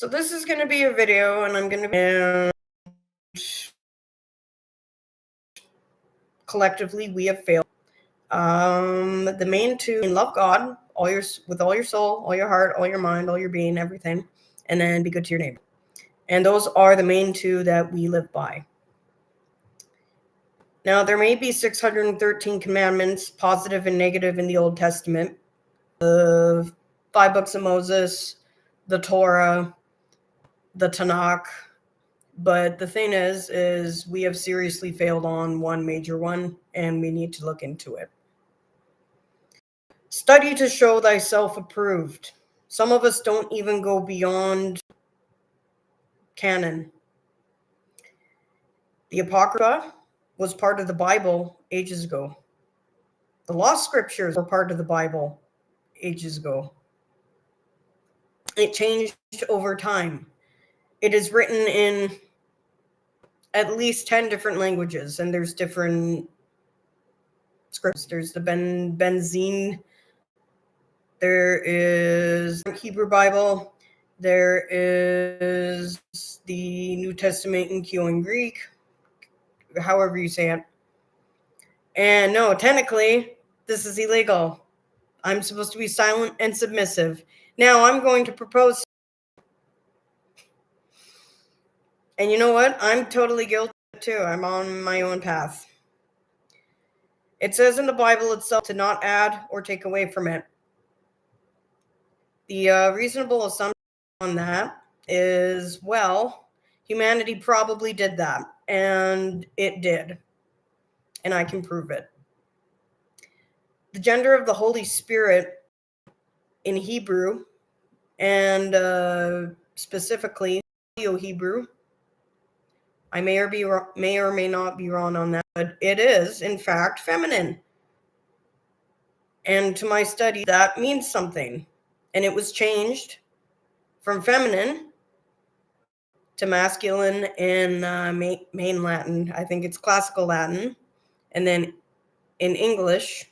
So this is going to be a video, and I'm going to be collectively we have failed. The main two: love God with all your soul, all your heart, all your mind, all your being, everything, and then be good to your neighbor. And those are the main two that we live by. Now, there may be 613 commandments, positive and negative, in the Old Testament. The 5 books of Moses, the Torah, the Tanakh. But the thing is we have seriously failed on one major one, and we need to look into it. Study to show thyself approved. Some of us don't even go beyond canon. The Apocrypha was part of the Bible ages ago. The Lost Scriptures were part of the Bible ages ago. It changed over time. It is written in at least 10 different languages, and there's different scripts. There's the Benzine. There is Hebrew Bible. There is the New Testament in Koine Greek, however you say it. And no, technically, this is illegal. I'm supposed to be silent and submissive. Now I'm going to propose. And you know what? I'm totally guilty too. I'm on my own path. It says in the Bible itself to not add or take away from it. The reasonable assumption on that is, well, humanity probably did that, and it did, and I can prove it. The gender of the Holy Spirit in Hebrew, and specifically Hebrew, I may or may not be wrong on that, but it is, in fact, feminine. And to my study, that means something. And it was changed from feminine to masculine in main Latin. I think it's classical Latin. And then in English,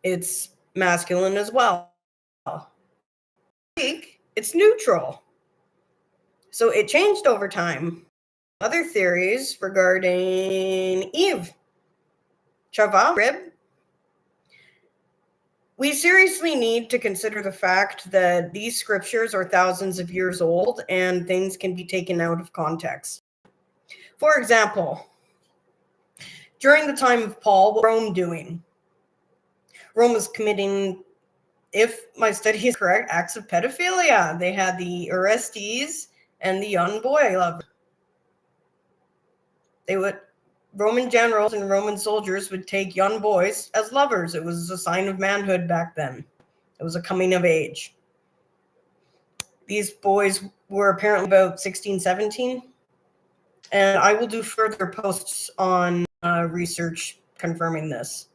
it's masculine as well. Greek, it's neutral. So it changed over time. Other theories regarding Eve, Chava, rib. We seriously need to consider the fact that these scriptures are thousands of years old and things can be taken out of context. For example, during the time of Paul, what was Rome doing? Rome was committing, if my study is correct, acts of pedophilia. They had the Orestes and the young boy lover. Roman generals and Roman soldiers would take young boys as lovers. It was a sign of manhood back then. It was a coming of age. These boys were apparently about 16, 17. And I will do further posts on research confirming this.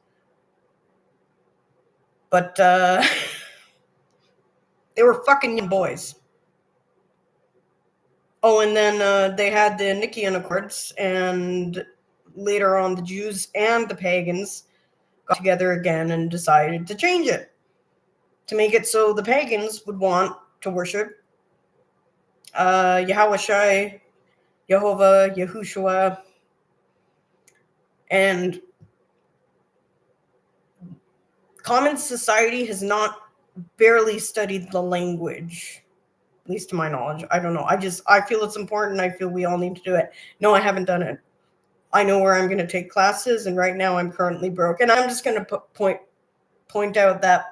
But they were fucking young boys. Oh, and then they had the Nicene Accords, and later on the Jews and the pagans got together again and decided to change it, to make it so the pagans would want to worship Yahweh, Jehovah, Yahushua, and common society has not barely studied the language, at least to my knowledge. I don't know. I feel it's important. I feel we all need to do it. No, I haven't done it. I know where I'm going to take classes, and right now I'm currently broke. And I'm just going to point out that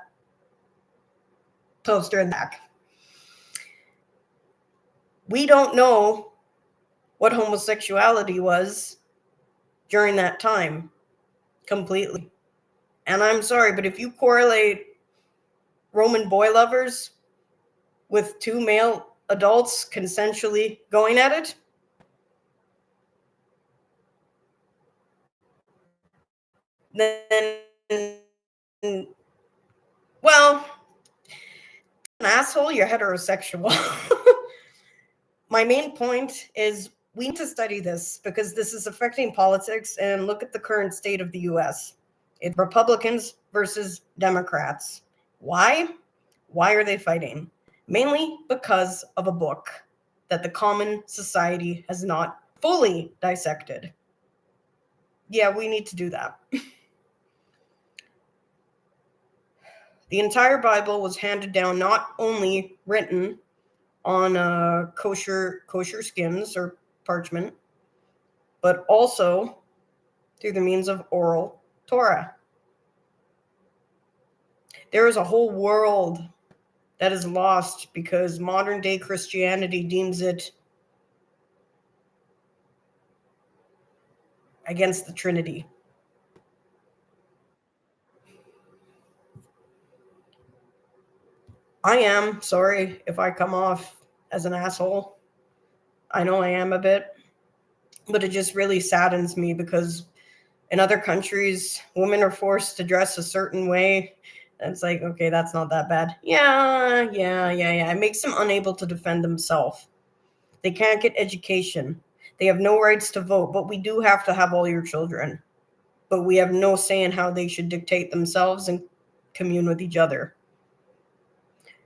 poster in the back. We don't know what homosexuality was during that time completely. And I'm sorry, but if you correlate Roman boy lovers with 2 male adults consensually going at it, then, well, an asshole, you're heterosexual. My main point is we need to study this because this is affecting politics, and look at the current state of the US. It's Republicans versus Democrats. Why? Why are they fighting? mainly because of a book that the common society has not fully dissected. Yeah, we need to do that. The entire Bible was handed down, not only written on kosher skins or parchment, but also through the means of oral Torah. There is a whole world that is lost because modern day Christianity deems it against the Trinity. I am sorry if I come off as an asshole. I know I am a bit, but it just really saddens me because in other countries, women are forced to dress a certain way. And it's like, okay, that's not that bad. Yeah. It makes them unable to defend themselves. They can't get education. They have no rights to vote, but we do have to have all your children. But we have no say in how they should dictate themselves and commune with each other.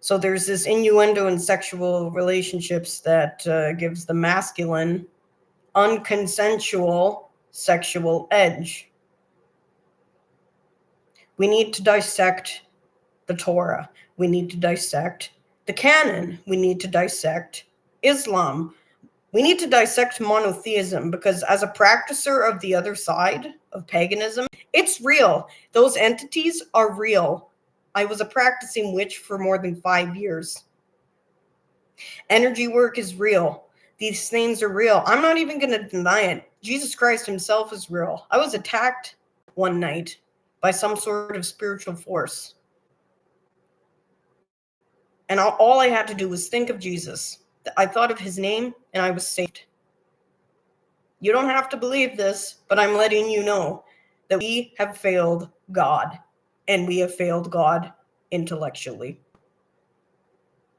So there's this innuendo in sexual relationships that gives the masculine unconsensual sexual edge. We need to dissect the Torah. We need to dissect the canon. We need to dissect Islam. We need to dissect monotheism because as a practicer of the other side of paganism, it's real. Those entities are real. I was a practicing witch for more than 5 years. Energy work is real. These things are real. I'm not even going to deny it. Jesus Christ himself is real. I was attacked one night by some sort of spiritual force. And all I had to do was think of Jesus. I thought of his name and I was saved. You don't have to believe this, but I'm letting you know that we have failed God, and we have failed God intellectually.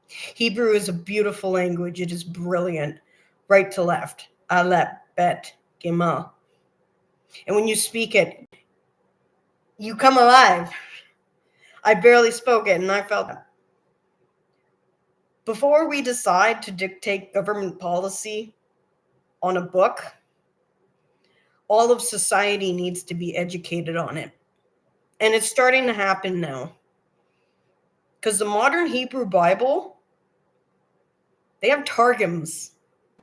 Hebrew is a beautiful language. It is brilliant. Right to left. Aleph, Bet, Gimel. And when you speak it, you come alive. I barely spoke it, and I felt it. Before we decide to dictate government policy on a book, all of society needs to be educated on it. And it's starting to happen now. Because the modern Hebrew Bible, they have targums.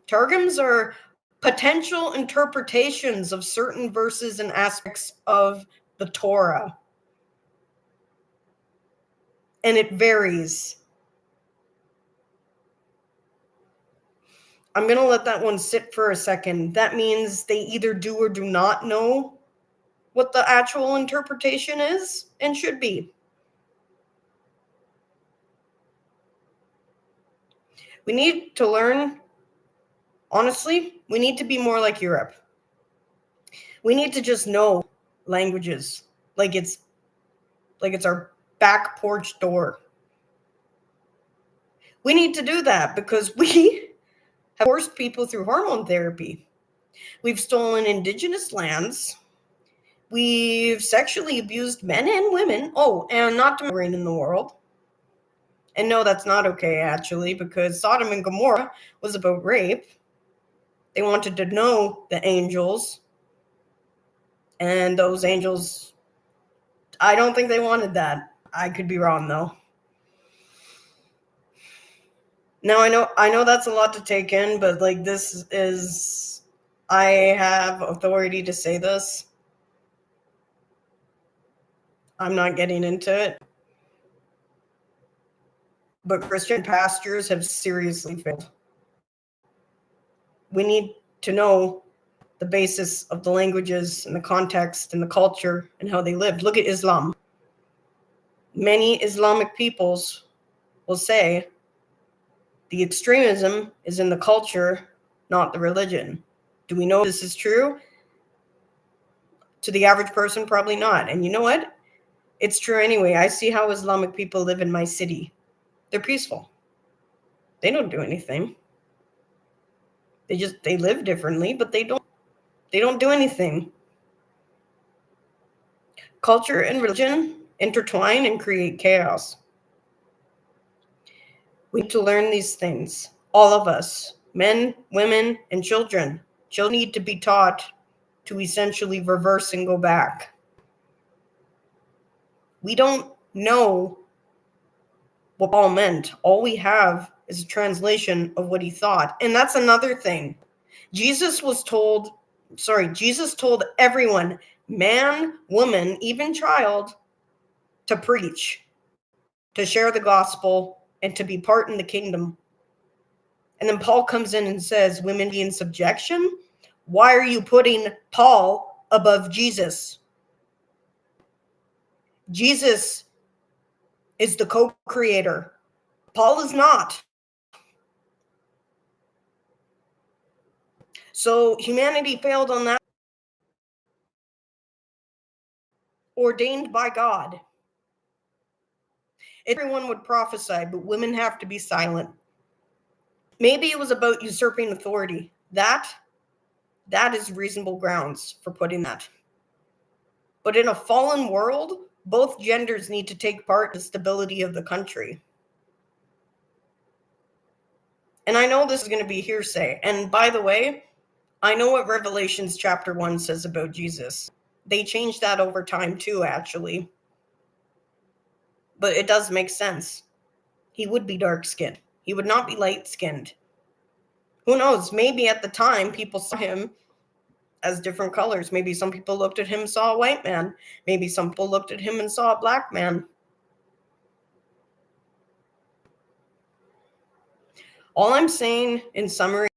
Targums are potential interpretations of certain verses and aspects of the Torah. And it varies. I'm going to let that one sit for a second. That means they either do or do not know what the actual interpretation is and should be. We need to learn, honestly, we need to be more like Europe. We need to just know languages like it's our back porch door. We need to do that because we have forced people through hormone therapy. We've stolen indigenous lands. We've sexually abused men and women. Oh, and not to reign in the world. And no, that's not okay, actually, because Sodom and Gomorrah was about rape. They wanted to know the angels. And those angels, I don't think they wanted that. I could be wrong, though. Now, I know that's a lot to take in, but like this is, I have authority to say this. I'm not getting into it. But Christian pastors have seriously failed. We need to know the basis of the languages and the context and the culture and how they lived. Look at Islam. Many Islamic peoples will say the extremism is in the culture, not the religion. Do we know this is true? To the average person, probably not. And you know what? It's true anyway. I see how Islamic people live in my city. They're peaceful. They don't do anything. They live differently, but they don't do anything. Culture and religion intertwine and create chaos. We need to learn these things. All of us, men, women, and children. Children need to be taught to essentially reverse and go back. We don't know what Paul meant. All we have is a translation of what he thought. And that's another thing. Jesus told everyone, man, woman, even child, to preach, to share the gospel, and to be part in the kingdom. And then Paul comes in and says, women be in subjection. Why are you putting Paul above Jesus? Jesus is the co-creator. Paul is not. So humanity failed on that. Ordained by God. Everyone would prophesy, but women have to be silent. Maybe it was about usurping authority. That is reasonable grounds for putting that. But in a fallen world, both genders need to take part in the stability of the country. And I know this is going to be hearsay. And by the way, I know what Revelations chapter 1 says about Jesus. They changed that over time too, actually. But it does make sense. He would be dark-skinned. He would not be light-skinned. Who knows? Maybe at the time people saw him as different colors. Maybe some people looked at him and saw a white man. Maybe some people looked at him and saw a black man. All I'm saying in summary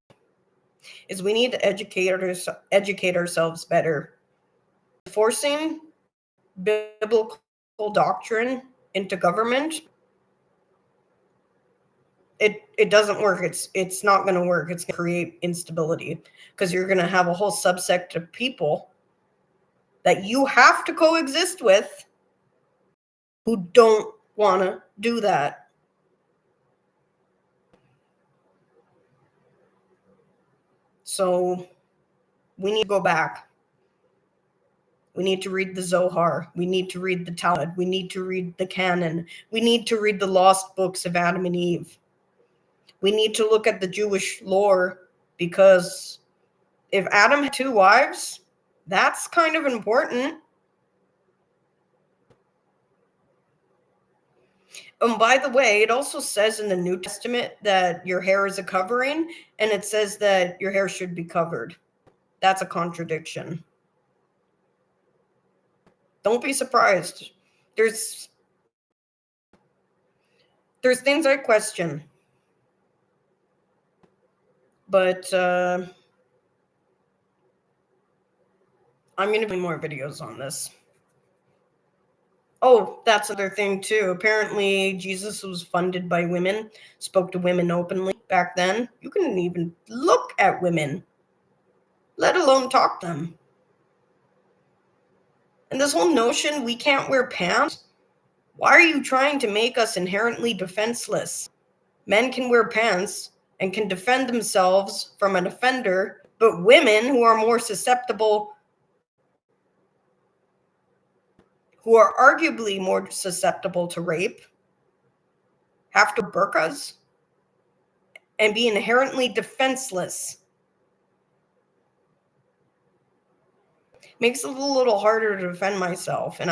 is we need to educate ourselves better. Forcing biblical doctrine into government, it doesn't work. It's not going to work. It's going to create instability because you're going to have a whole subsect of people that you have to coexist with who don't want to do that. So we need to go back. We need to read the Zohar. We need to read the Talmud. We need to read the canon. We need to read the lost books of Adam and Eve. We need to look at the Jewish lore because if Adam had 2 wives, that's kind of important. And by the way, it also says in the New Testament that your hair is a covering, and it says that your hair should be covered. That's a contradiction. Don't be surprised. There's things I question. But I'm going to do more videos on this. Oh, that's another thing too. Apparently, Jesus was funded by women, spoke to women openly back then. You couldn't even look at women, let alone talk to them. And this whole notion we can't wear pants, why are you trying to make us inherently defenseless? Men can wear pants and can defend themselves from an offender, but women who are more susceptible, who are arguably more susceptible to rape, have to wear burqas and be inherently defenseless. Makes it a little harder to defend myself. And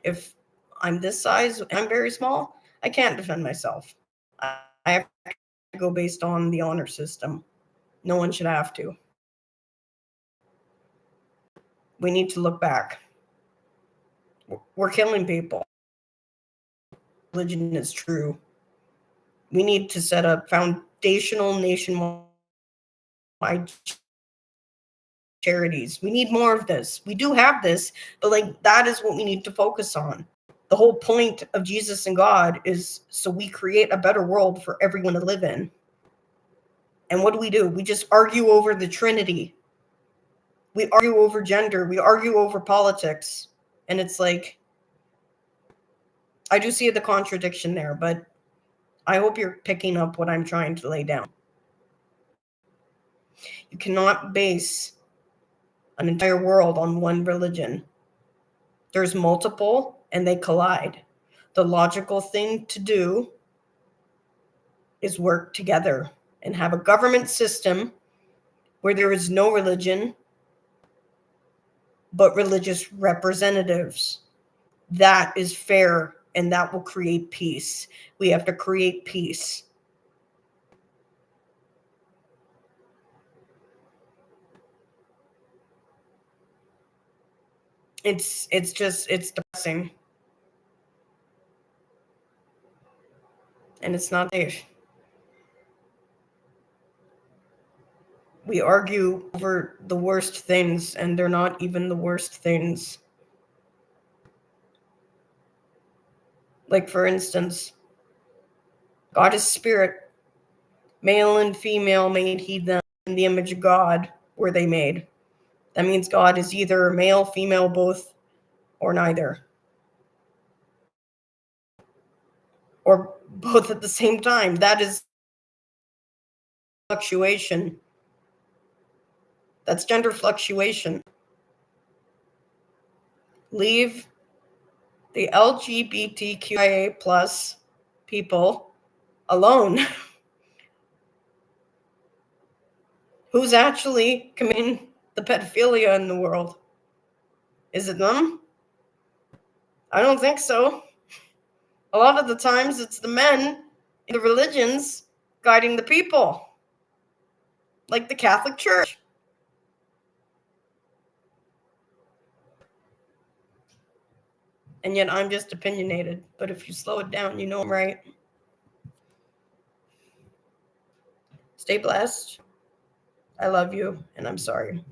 if I'm this size and I'm very small, I can't defend myself. I have to go based on the honor system. No one should have to. We need to look back. We're killing people. Religion is true. We need to set up foundational nationwide charities. We need more of this. We do have this, but that is what we need to focus on. The whole point of Jesus and God is so we create a better world for everyone to live in. And what do? We just argue over the Trinity. We argue over gender. We argue over politics. And it's like, I do see the contradiction there, but I hope you're picking up what I'm trying to lay down. You cannot base an entire world on one religion. There's multiple and they collide. The logical thing to do is work together and have a government system where there is no religion, but religious representatives. That is fair, and that will create peace. We have to create peace. It's depressing. And it's not safe. We argue over the worst things, and they're not even the worst things. Like, for instance, God is spirit. Male and female made he them. In the image of God were they made. That means God is either male, female, both, or neither. Or both at the same time. That is fluctuation. That's gender fluctuation. Leave the LGBTQIA plus people alone. Who's actually committing the pedophilia in the world? Is it them? I don't think so. A lot of the times it's the men in the religions guiding the people, like the Catholic Church. And yet I'm just opinionated. But if you slow it down, you know I'm right. Stay blessed. I love you, and I'm sorry.